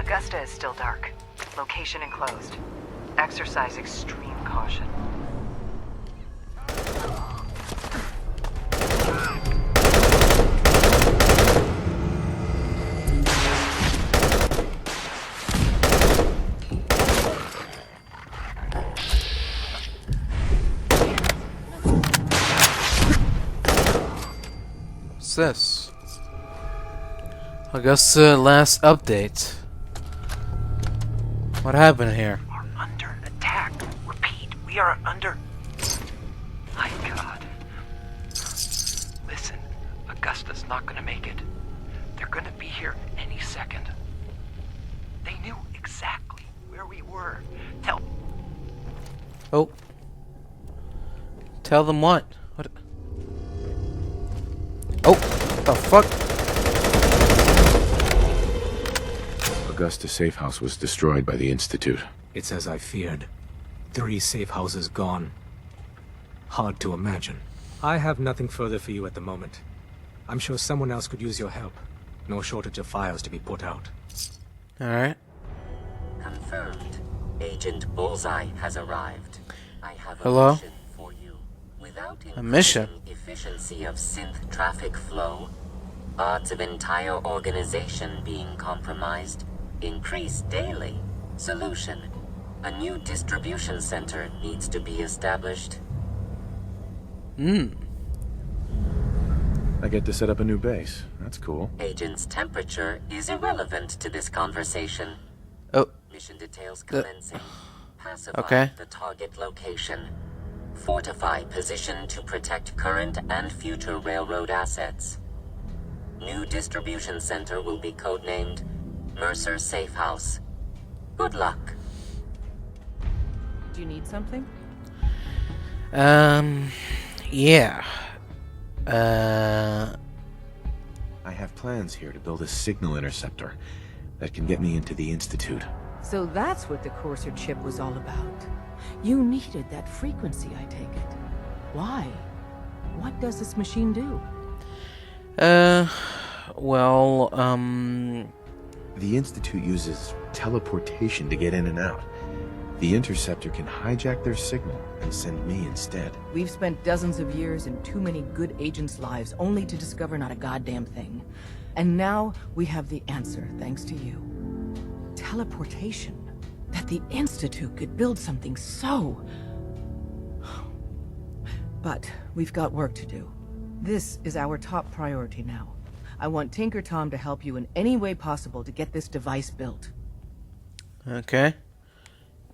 Augusta is still dark. Location enclosed. Exercise extreme caution. What's this? Augusta last update. What happened here? Are under attack. Repeat, we are under... My God. Listen, Augusta's not gonna make it. They're gonna be here any second. They knew exactly where we were. Oh. Tell them what? What? Oh, what the fuck? Augusta safe house was destroyed by the Institute. It's as I feared. 3 safe houses gone. Hard to imagine. I have nothing further for you at the moment. I'm sure someone else could use your help. No shortage of fires to be put out. Alright. Confirmed. Agent Bullseye has arrived. I have a Hello? mission for you. Without A mission? increasing efficiency of synth traffic flow, odds of entire organization being compromised increase daily. Solution. A new distribution center needs to be established. I get to set up a new base. That's cool. Agent's temperature is irrelevant to this conversation. Oh. Mission details commencing. Pacify Okay. the target location. Fortify position to protect current and future railroad assets. New distribution center will be codenamed Mercer Safe House. Good luck. Do you need something? Yeah. I have plans here to build a signal interceptor that can get me into the Institute. So that's what the Courser chip was all about. You needed that frequency, I take it. Why? What does this machine do? Well, The Institute uses teleportation to get in and out. The interceptor can hijack their signal and send me instead. We've spent dozens of years and too many good agents' lives only to discover not a goddamn thing. And now we have the answer, thanks to you. Teleportation. That the Institute could build something so... But we've got work to do. This is our top priority now. I want Tinker Tom to help you in any way possible to get this device built. okay.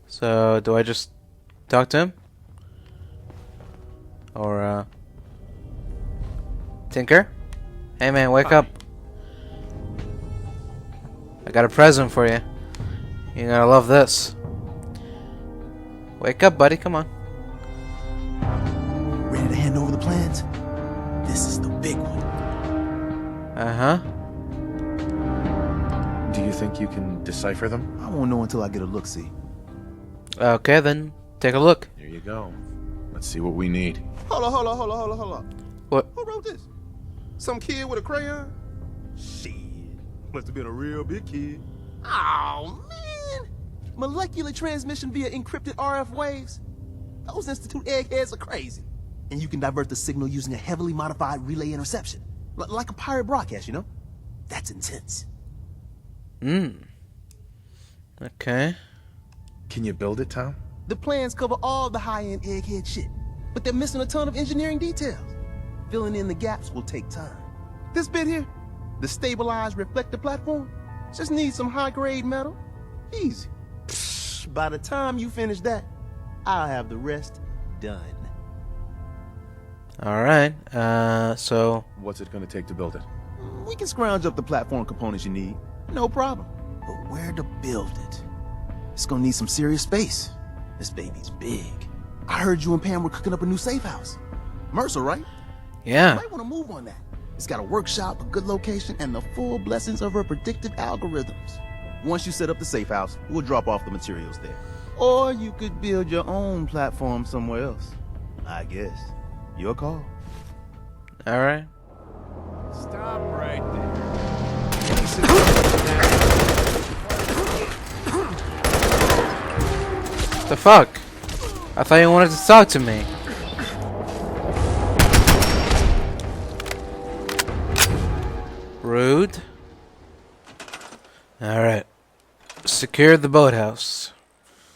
So, do I just talk to him? Or, Tinker? Hey man, wake up. I got a present for you. You're gonna love this. Wake up, buddy, come on. Ready to hand over the plans? This is the big one. Uh-huh. Do you think you can decipher them? I won't know until I get a look-see. Okay, then, take a look. Here you go. Let's see what we need. Hold on. What? Who wrote this? Some kid with a crayon? Shit. Must have been a real big kid. Oh, man. Molecular transmission via encrypted RF waves? Those Institute eggheads are crazy. And you can divert the signal using a heavily modified relay interception. Like a pirate broadcast, you know? That's intense. Okay. Can you build it, Tom? The plans cover all the high-end egghead shit, but they're missing a ton of engineering details. Filling in the gaps will take time. This bit here, the stabilized reflector platform, just needs some high-grade metal. Easy. Psh, by the time you finish that, I'll have the rest done. Alright, so... What's it gonna take to build it? We can scrounge up the platform components you need. No problem. But where to build it? It's gonna need some serious space. This baby's big. I heard you and Pam were cooking up a new safe house. Mercer, right? Yeah. You might want to move on that. It's got a workshop, a good location, and the full blessings of her predictive algorithms. Once you set up the safe house, we'll drop off the materials there. Or you could build your own platform somewhere else. I guess. Your call. Alright. Stop right there. The fuck? I thought you wanted to talk to me. Rude. Alright. Secure the boathouse.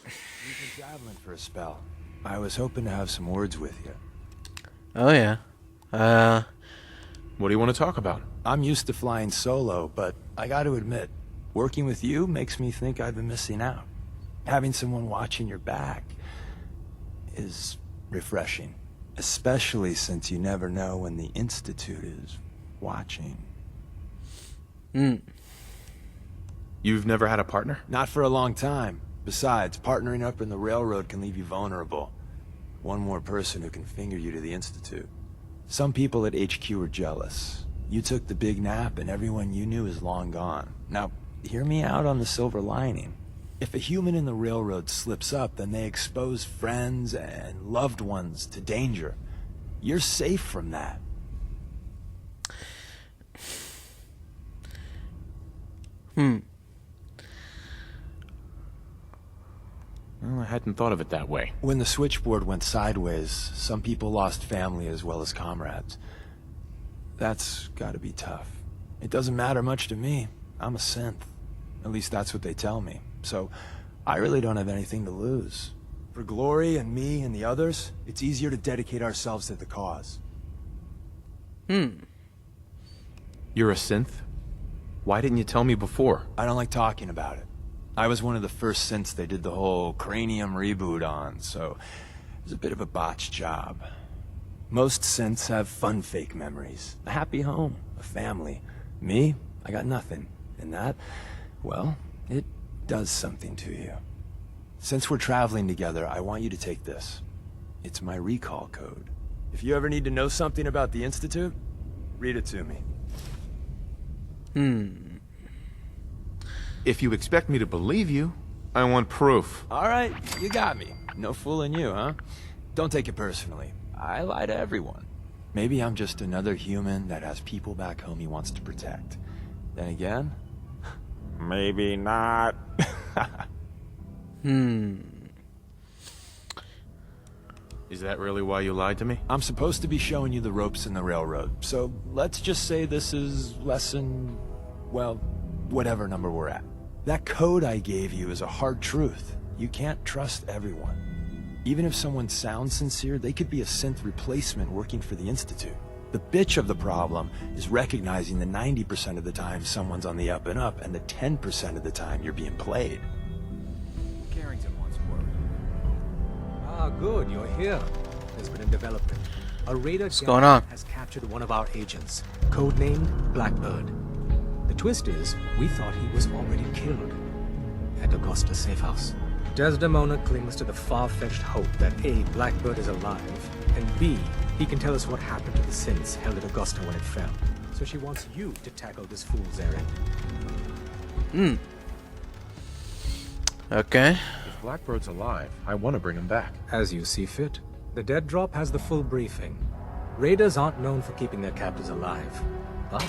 We've been traveling for a spell. I was hoping to have some words with you. Oh yeah. What do you want to talk about? I'm used to flying solo, but I gotta admit, working with you makes me think I've been missing out. Having someone watching your back is refreshing. Especially since you never know when the Institute is watching. You've never had a partner? Not for a long time. Besides, partnering up in the railroad can leave you vulnerable. One more person who can finger you to the Institute. Some people at HQ are jealous. You took the big nap and everyone you knew is long gone. Now, hear me out on the silver lining. If a human in the railroad slips up, then they expose friends and loved ones to danger. You're safe from that. Well, I hadn't thought of it that way. When the switchboard went sideways, some people lost family as well as comrades. That's gotta be tough. It doesn't matter much to me. I'm a synth. At least that's what they tell me. So, I really don't have anything to lose. For Glory and me and the others, it's easier to dedicate ourselves to the cause. You're a synth? Why didn't you tell me before? I don't like talking about it. I was one of the first synths they did the whole cranium reboot on, so it was a bit of a botched job. Most synths have fun fake memories. A happy home, a family. Me, I got nothing. And that, well, it does something to you. Since we're traveling together, I want you to take this. It's my recall code. If you ever need to know something about the Institute, read it to me. If you expect me to believe you, I want proof. All right, you got me. No fooling you, huh? Don't take it personally. I lie to everyone. Maybe I'm just another human that has people back home he wants to protect. Then again, maybe not. Is that really why you lied to me? I'm supposed to be showing you the ropes in the railroad, so let's just say this is lesson, well, whatever number we're at. That code I gave you is a hard truth. You can't trust everyone. Even if someone sounds sincere, they could be a synth replacement working for the Institute. The bitch of the problem is recognizing that 90% of the time someone's on the up and up, and the 10% of the time you're being played. Carrington wants word. Ah, good, you're here. There's been a development. A raider going on? has captured one of our agents, codenamed Blackbird. The twist is, we thought he was already killed at Augusta Safe House. Desdemona clings to the far-fetched hope that A, Blackbird is alive, and B, he can tell us what happened to the synths held at Augusta when it fell. So she wants you to tackle this fool's errand. Okay. If Blackbird's alive, I want to bring him back. As you see fit. The Dead Drop has the full briefing. Raiders aren't known for keeping their captors alive. But,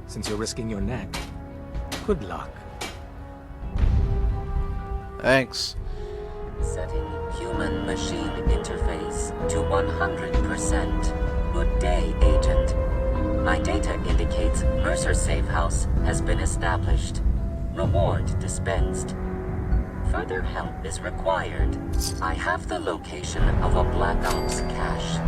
since you're risking your neck, good luck. Thanks. Setting human-machine interface to 100%. Good day, Agent. My data indicates Mercer Safe House has been established. Reward dispensed. Further help is required. I have the location of a Black Ops cache.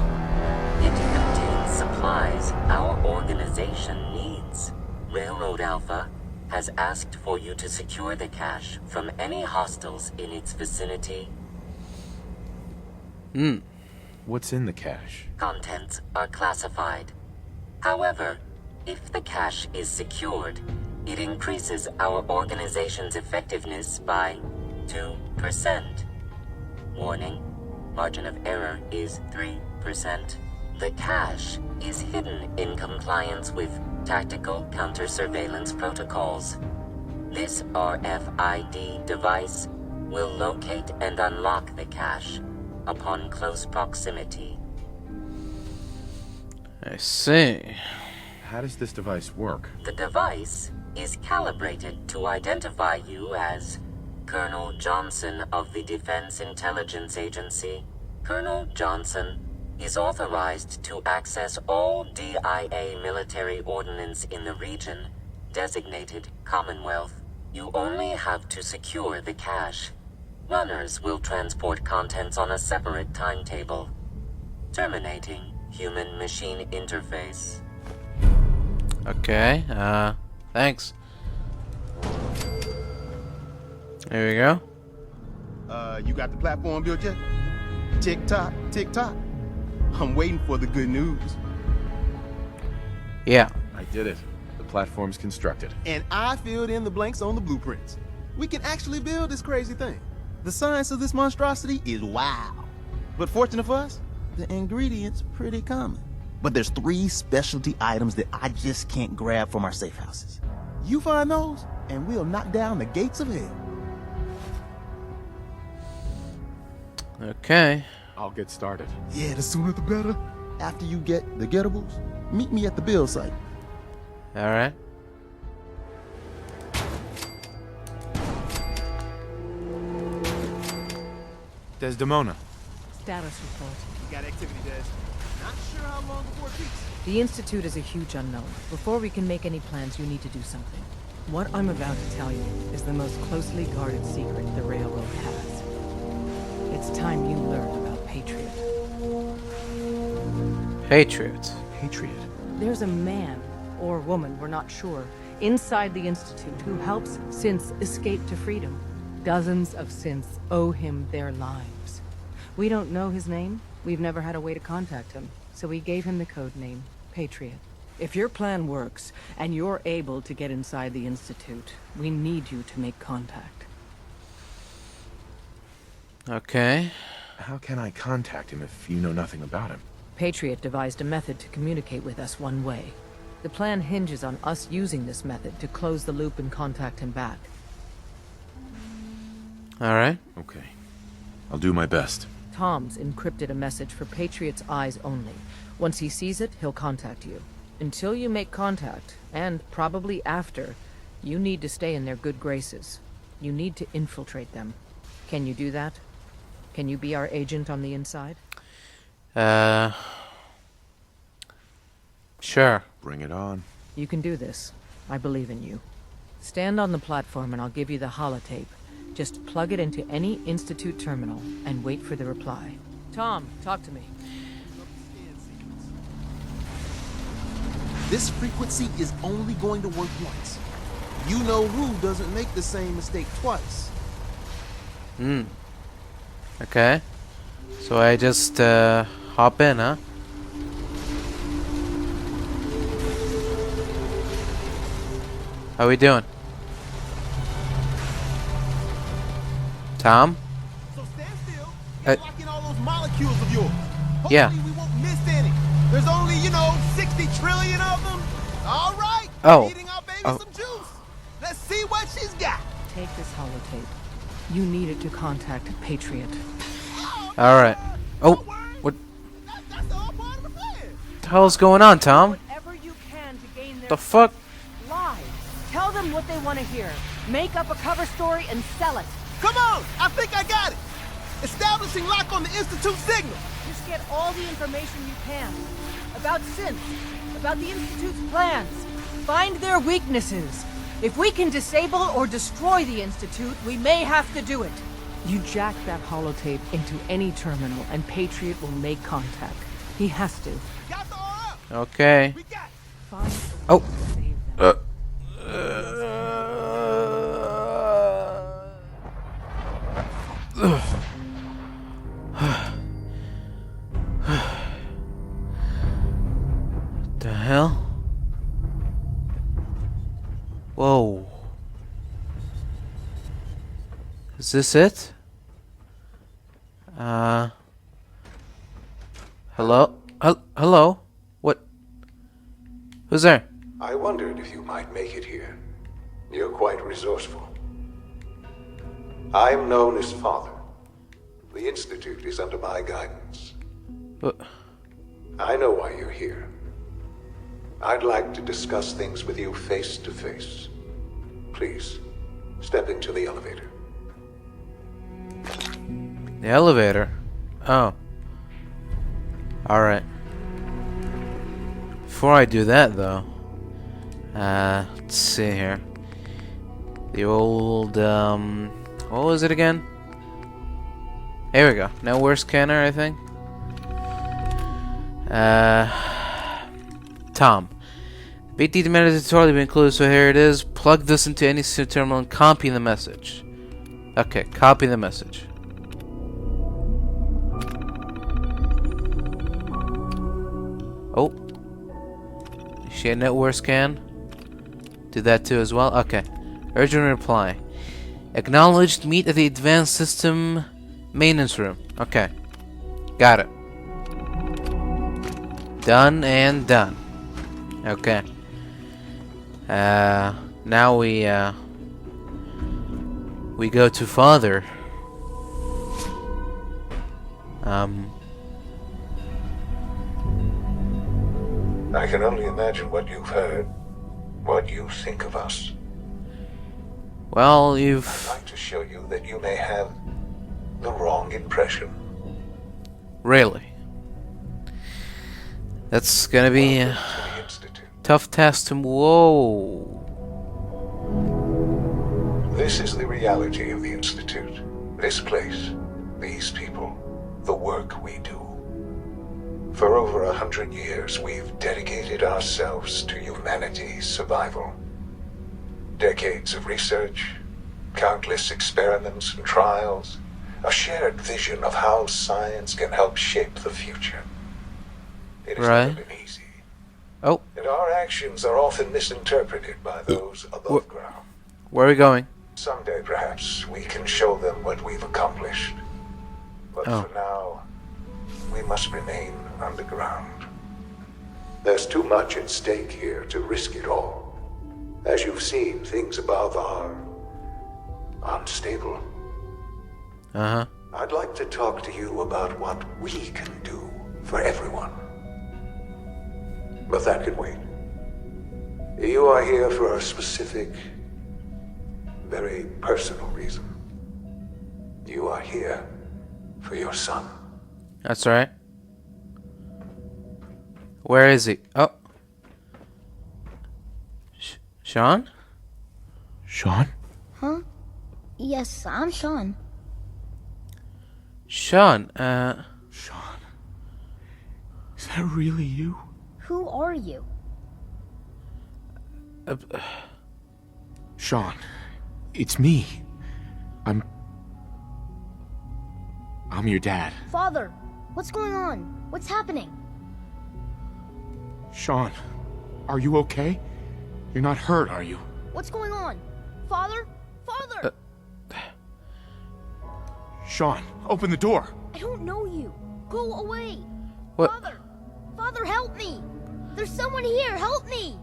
It contains supplies our organization needs. Railroad Alpha has asked for you to secure the cache from any hostiles in its vicinity. What's in the cache? Contents are classified. However, if the cache is secured, it increases our organization's effectiveness by 2%. Warning, margin of error is 3%. The cache is hidden in compliance with tactical counter-surveillance protocols. This RFID device will locate and unlock the cache upon close proximity. I see. How does this device work? The device is calibrated to identify you as Colonel Johnson of the Defense Intelligence Agency. Colonel Johnson is authorized to access all DIA military ordnance in the region, designated Commonwealth. You only have to secure the cache. Runners will transport contents on a separate timetable. Terminating human-machine interface. Okay, thanks. There we go. You got the platform built yet? Tick tock, tick tock. I'm waiting for the good news. Yeah. I did it. The platform's constructed. And I filled in the blanks on the blueprints. We can actually build this crazy thing. The science of this monstrosity is wow. But fortunate for us, the ingredients pretty common. But there's 3 specialty items that I just can't grab from our safe houses. You find those, and we'll knock down the gates of hell. Okay. I'll get started. Yeah, the sooner the better. After you get the getables, meet me at the build site. Alright. Desdemona. Status report. We got activity, Des. Not sure how long before it peaks. The Institute is a huge unknown. Before we can make any plans, you need to do something. What I'm about to tell you is the most closely guarded secret the Railroad has. It's time you learn about Patriot. Patriot. Patriot. There's a man, or woman, we're not sure, inside the Institute who helps synths escape to freedom. Dozens of synths owe him their lives. We don't know his name. We've never had a way to contact him, so we gave him the code name, Patriot. If your plan works, and you're able to get inside the Institute, we need you to make contact. Okay. How can I contact him if you know nothing about him? Patriot devised a method to communicate with us one way. The plan hinges on us using this method to close the loop and contact him back. Alright. Okay. I'll do my best. Tom's encrypted a message for Patriot's eyes only. Once he sees it, he'll contact you. Until you make contact, and probably after, you need to stay in their good graces. You need to infiltrate them. Can you do that? Can you be our agent on the inside? Sure. Bring it on. You can do this. I believe in you. Stand on the platform and I'll give you the holotape. Just plug it into any Institute terminal and wait for the reply. Tom, talk to me. This frequency is only going to work once. You know Rue doesn't make the same mistake twice. Okay. So I just hop in, huh? How we doing? Tom? So stand still and lock in all those molecules of yours. Hopefully Yeah. we won't miss any. There's only, 60 trillion of them. All right. Oh. Feeding our baby Oh. some juice. Let's see what she's got. Take this holotape. You need it to contact Patriot. Alright. Oh, Don't worry. what That's all part of the plan. the hell's going on, Tom? Whatever you can to gain their The fuck? lie. Tell them what they want to hear. Make up a cover story and sell it. Come on. I think I got it. Establishing lock on the Institute signal. Just get all the information you can. About synths, about the Institute's plans. Find their weaknesses. If we can disable or destroy the Institute, we may have to do it. You jack that holotape into any terminal and Patriot will make contact. He has to. Got the aura. Okay. We got it. Find Oh. a way to save them. The hell? Whoa. Is this it? Hello? Hello? What? Who's there? I wondered if you might make it here. You're quite resourceful. I'm known as Father. The Institute is under my guidance. What? I know why you're here. I'd like to discuss things with you face to face. Please, step into the elevator. The elevator. Oh. Alright. Before I do that, though, let's see here. The old, what was it again? Here we go. Network scanner, I think. Tom. BT demanded the tutorial to be included, so here it is. Plug this into any terminal and copy the message. Okay, copy the message. Oh. She had network scan. Do that too as well. Okay. Urgent reply. Acknowledged. Meet at the advanced system maintenance room. Okay. Got it. Done and done. Okay. Now we go to Father. I can only imagine what you've heard, what you think of us. Well, I'd you've... like to show you that you may have the wrong impression. Really? That's gonna be a Welcome to the Institute. tough task to... Whoa. This is the reality of the Institute. This place, these people, the work we do. For over 100 years, we've dedicated ourselves to humanity's survival. Decades of research, countless experiments and trials, a shared vision of how science can help shape the future. It has Right. never been easy. Oh, And our actions are often misinterpreted by those above ground. where are we going? Someday, perhaps, we can show them what we've accomplished. But Oh. for now, we must remain underground. There's too much at stake here to risk it all. As you've seen, things above are unstable. Uh-huh. I'd like to talk to you about what we can do for everyone. But that can wait. You are here for a specific, very personal reason. You are here for your son. That's right. Where is he? Oh. Sean? Sean? Huh? Yes, I'm Sean. Sean, Sean? Is that really you? Who are you? Sean, it's me. I'm your dad. Father, what's going on? What's happening? Sean, are you okay? You're not hurt, are you? What's going on? Father? Father! Sean, open the door. I don't know you. Go away. What? Father! Father, help me! There's someone here. Help me!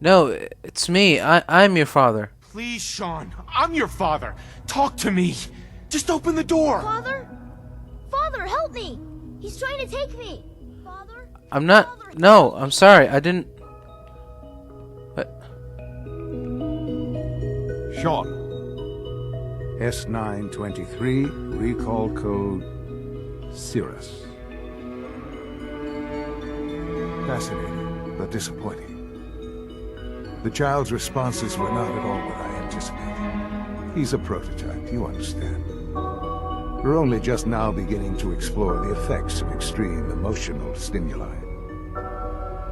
no, it's me. I'm your father. Please, Sean, I'm your father. Talk to me. Just open the door. Father? Father, help me! He's trying to take me! Father? I'm not... Father, No, I'm sorry. I didn't... What? Sean. S923, recall code Cirrus. Fascinating, but disappointing. The child's responses were not at all what I anticipated. He's a prototype, you understand. We're only just now beginning to explore the effects of extreme emotional stimuli.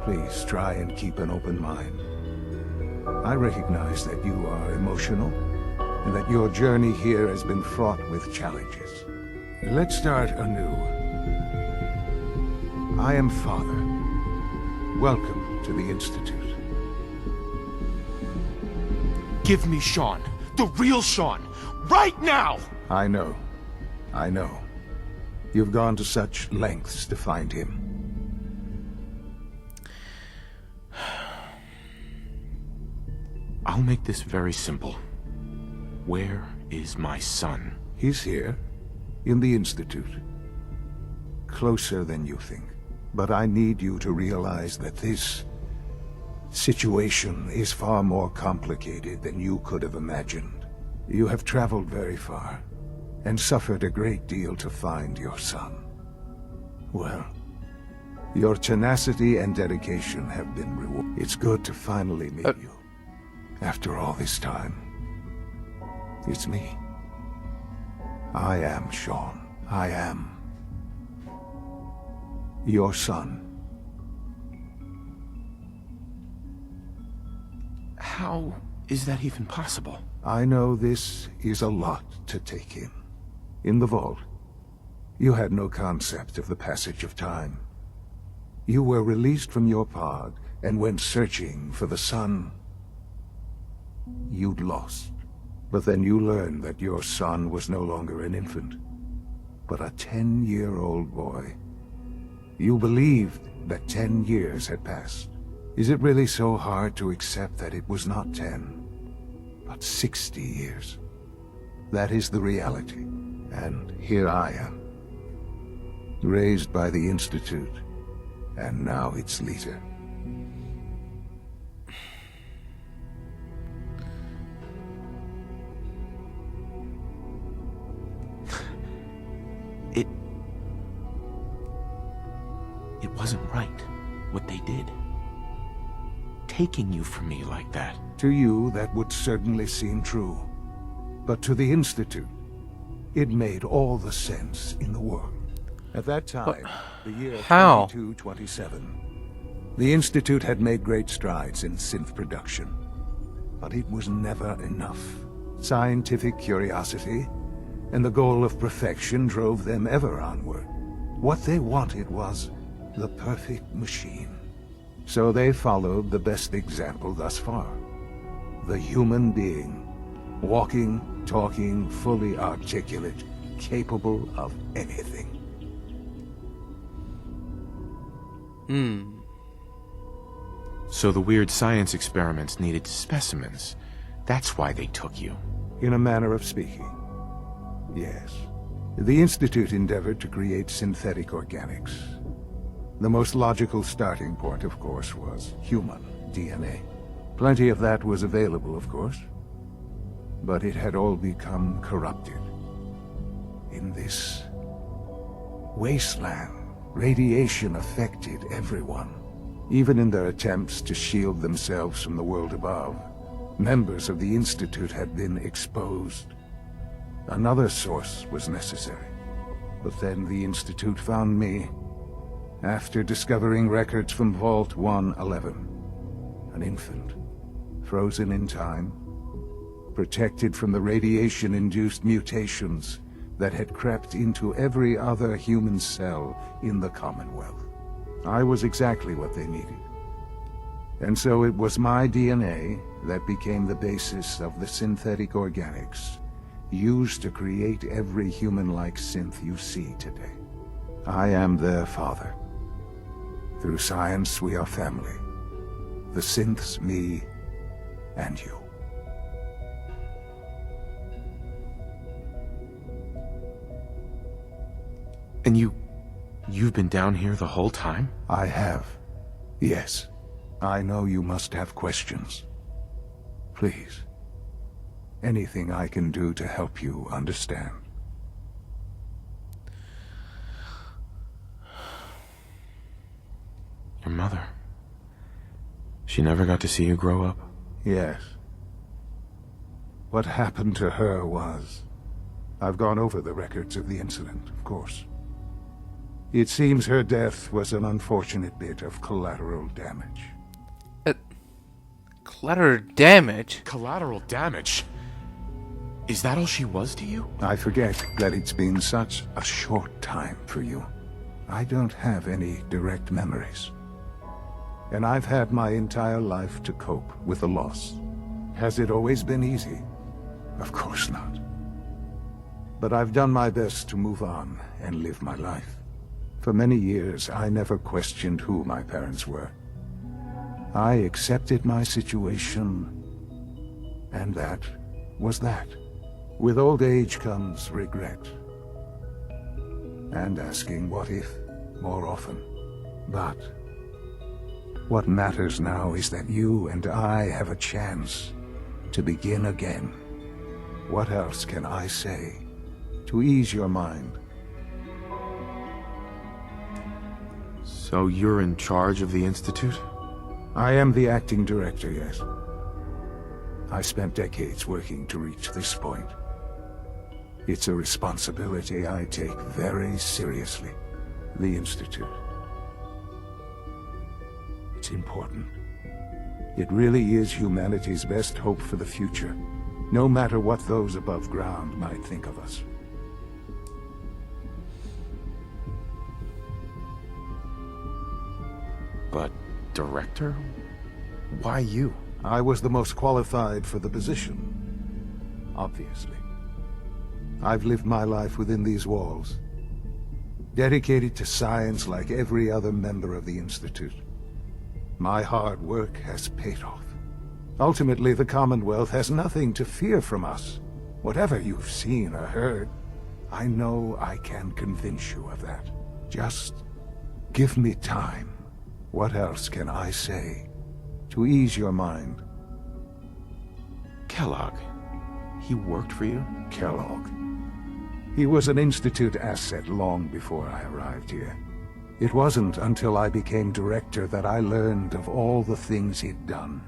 Please try and keep an open mind. I recognize that you are emotional, and that your journey here has been fraught with challenges. Let's start anew. I am Father. Welcome to the Institute. Give me Sean. The real Sean. Right now! I know. I know. You've gone to such lengths to find him. I'll make this very simple. Where is my son? He's here, in the Institute. Closer than you think. But I need you to realize that this situation is far more complicated than you could have imagined. You have traveled very far. and suffered a great deal to find your son. Well, your tenacity and dedication have been rewarded. It's good to finally meet you. After all this time, it's me. I am Sean. I am your son. How is that even possible? I know this is a lot to take in. In the vault, you had no concept of the passage of time. You were released from your pod and went searching for the son you'd lost. But then you learned that your son was no longer an infant, but a 10-year-old boy. You believed that 10 years had passed. Is it really so hard to accept that it was not 10, but 60 years? That is the reality. And here I am, raised by the Institute, and now its leader. It wasn't right, what they did. Taking you from me like that. To you, that would certainly seem true. But to the Institute, it made all the sense in the world. At that time, the year 2227, the Institute had made great strides in synth production. But it was never enough. Scientific curiosity and the goal of perfection drove them ever onward. What they wanted was the perfect machine. So they followed the best example thus far. The human being. Walking, talking, fully articulate, capable of anything. So the weird science experiments needed specimens. That's why they took you. In a manner of speaking, yes. The Institute endeavored to create synthetic organics. The most logical starting point, of course, was human DNA. Plenty of that was available, of course. But it had all become corrupted. In this wasteland, radiation affected everyone. Even in their attempts to shield themselves from the world above, members of the Institute had been exposed. Another source was necessary. But then the Institute found me, after discovering records from Vault 111. An infant, frozen in time, protected from the radiation-induced mutations that had crept into every other human cell in the Commonwealth. I was exactly what they needed. And so it was my DNA that became the basis of the synthetic organics used to create every human-like synth you see today. I am their father. Through science, we are family. The synths, me, and you. And you've been down here the whole time? I have. Yes. I know you must have questions. Please. Anything I can do to help you understand. Your mother. She never got to see you grow up? Yes. What happened to her was... I've gone over the records of the incident, of course. It seems her death was an unfortunate bit of collateral damage. Collateral damage? Collateral damage? Is that all she was to you? I forget that it's been such a short time for you. I don't have any direct memories. And I've had my entire life to cope with the loss. Has it always been easy? Of course not. But I've done my best to move on and live my life. For many years, I never questioned who my parents were. I accepted my situation, and that was that. With old age comes regret. And asking what if more often. But what matters now is that you and I have a chance to begin again. What else can I say to ease your mind. So you're in charge of the Institute? I am the acting director, yes. I spent decades working to reach this point. It's a responsibility I take very seriously. The Institute. It's important. It really is humanity's best hope for the future, no matter what those above ground might think of us. But, Director? Why you? I was the most qualified for the position, obviously. I've lived my life within these walls, dedicated to science like every other member of the Institute. My hard work has paid off. Ultimately, the Commonwealth has nothing to fear from us. Whatever you've seen or heard, I know I can convince you of that. Just give me time. What else can I say to ease your mind? Kellogg. He worked for you? Kellogg. He was an Institute asset long before I arrived here. It wasn't until I became director that I learned of all the things he'd done.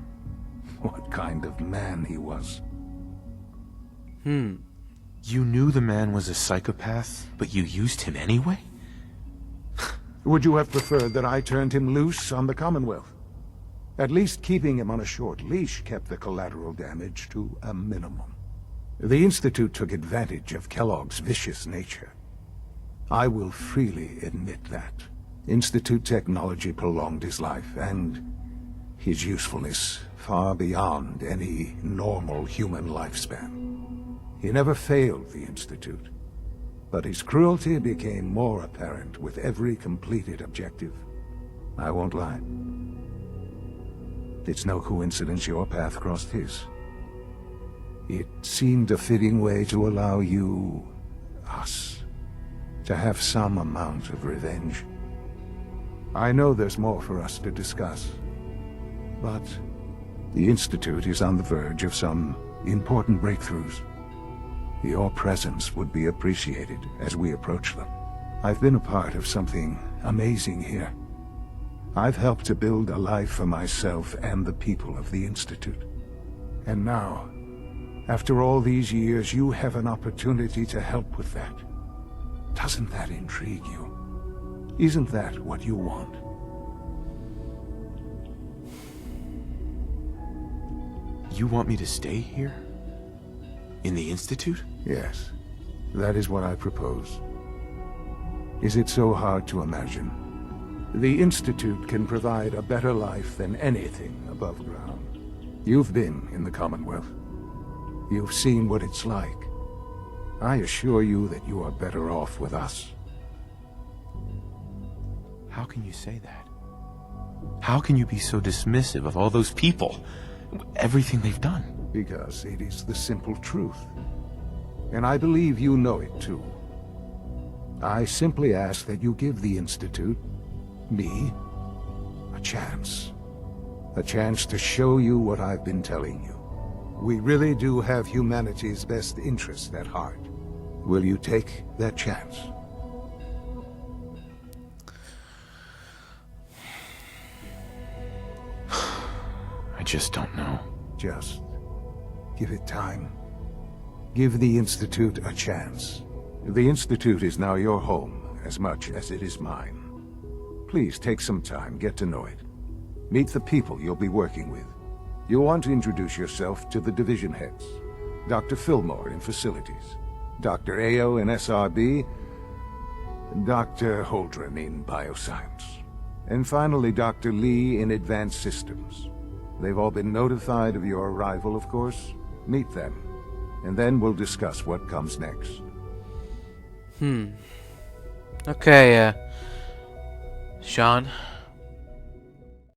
What kind of man he was. You knew the man was a psychopath, but you used him anyway? Would you have preferred that I turned him loose on the Commonwealth? At least keeping him on a short leash kept the collateral damage to a minimum. The Institute took advantage of Kellogg's vicious nature. I will freely admit that. Institute technology prolonged his life, and his usefulness far beyond any normal human lifespan. He never failed the Institute, but his cruelty became more apparent with every completed objective. I won't lie. It's no coincidence your path crossed his. It seemed a fitting way to allow you, us, to have some amount of revenge. I know there's more for us to discuss, but the Institute is on the verge of some important breakthroughs. Your presence would be appreciated as we approach them. I've been a part of something amazing here. I've helped to build a life for myself and the people of the Institute. And now, after all these years, you have an opportunity to help with that. Doesn't that intrigue you? Isn't that what you want? You want me to stay here? In the Institute? Yes, that is what I propose. Is it so hard to imagine? The Institute can provide a better life than anything above ground. You've been in the Commonwealth. You've seen what it's like. I assure you that you are better off with us. How can you say that? How can you be so dismissive of all those people? Everything they've done? Because it is the simple truth. And I believe you know it too. I simply ask that you give the Institute, me, a chance. A chance to show you what I've been telling you. We really do have humanity's best interest at heart. Will you take that chance? I just don't know. Just give it time. Give the Institute a chance. The Institute is now your home as much as it is mine. Please take some time, get to know it. Meet the people you'll be working with. You'll want to introduce yourself to the division heads. Dr. Fillmore in Facilities, Dr. Ayo in SRB, Dr. Holdren in Bioscience, and finally Dr. Lee in Advanced Systems. They've all been notified of your arrival, of course. Meet them, and then we'll discuss what comes next. Okay, Sean,